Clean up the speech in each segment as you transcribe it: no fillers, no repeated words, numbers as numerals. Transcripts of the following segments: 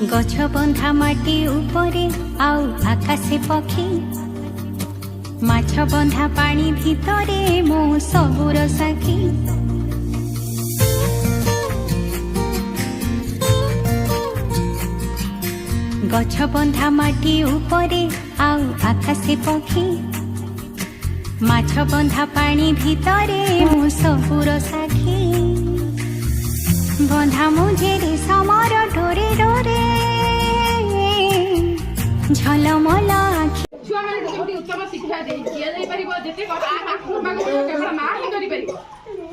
गछ बंधा माटी उपरे आउ आकाशे पक्षी माछ बंधा पानी भितरे मो सबुर साखी गछ बंधा माटी उपरे आउ आकाशे पक्षी माछ बंधा पानी भितरे मो सबुर साखी बंधा मुझे समर डोरे डोरे झलमल आखि छुआ माने केमती उत्तम शिक्षा दे किया जाई परिबो जेते कथा केवल मां ही करि परिबो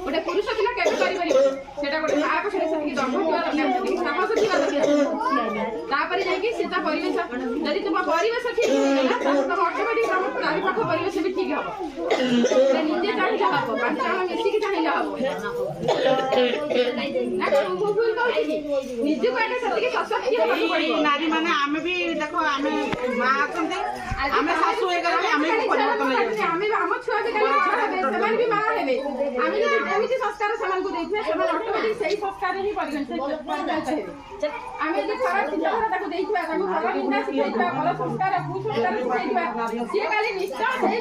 गोटे पुरुष पिला केबे करि परिबो सेटा गोटे मां को सेटा सकी दम हुआ दरकार साहस थिबा दरकार तापर जाई कि सेटा परिवेश जदि तुम परिवेश ठीक ना तब ऑटोमेटिक हम चारि पाख परिवेश भी ठीक हबो से निजे चाहिला हबो पांच जण मिसी कि चाहिला हबो ना को भूल कहै कि निजे को एटा सती के सशक्त हबो पड़िबो नारी माने आमे भी देखो आमे मां आछन्ते आमे सासु हे गरे आमे परिवर्तन ले आमे हम छुआ भी कल हेबे समान भी मां हेबे आमे जे एमिति संस्कार समान को देइथे समान ऑटोमेटिक सही संस्कार ही परिगणित हेबे आमे जे खराब चिंताधारा ताको देइथबा ताको खराब चिंता सिखाइथबा भलो संस्कार कुसंस्कार सिखाइथबा से काली निश्चय से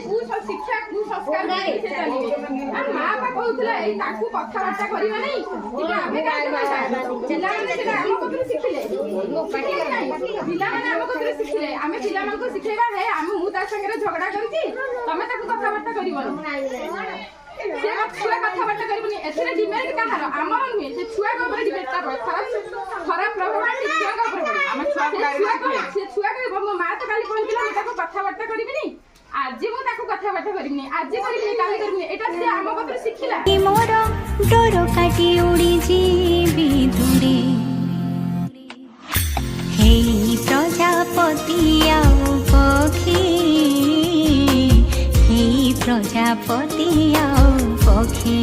शिक्षा कुसंस्कार देइ से चलिबे आ मां बा कहउतला एई ताकू कथा वार्ता करिबा नै कि आमे जिल्ला माने सेटा हम कतरे सिखिले जिल्ला माने हम कतरे सिखिले आमे जिल्ला मान को सिखेबा हे आमे मु ता संगे झगड़ा करछि तमे ताकू कथा वार्ता करिबो से छुआ कथा वार्ता करिबनी एथरे डिमेरिट काहार हमर नुहे से छुआ को ऊपर डिमेरिट ता खराब प्रभाव से छुआ को ऊपर हम छुआ को से छुआ को मो मां तो काली कहतिला ताको कथा वार्ता करिबनी आज मु ताको कथा वार्ता करिबनी आज करिबनी काली करिबनी एटा से हम कतरे सिखिला मोर डोर काटी उड़ी जीवी दूरे हे प्रजापति आउ पक्षी हे प्रजापति आउ पक्षी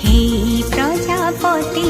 हे प्रजापति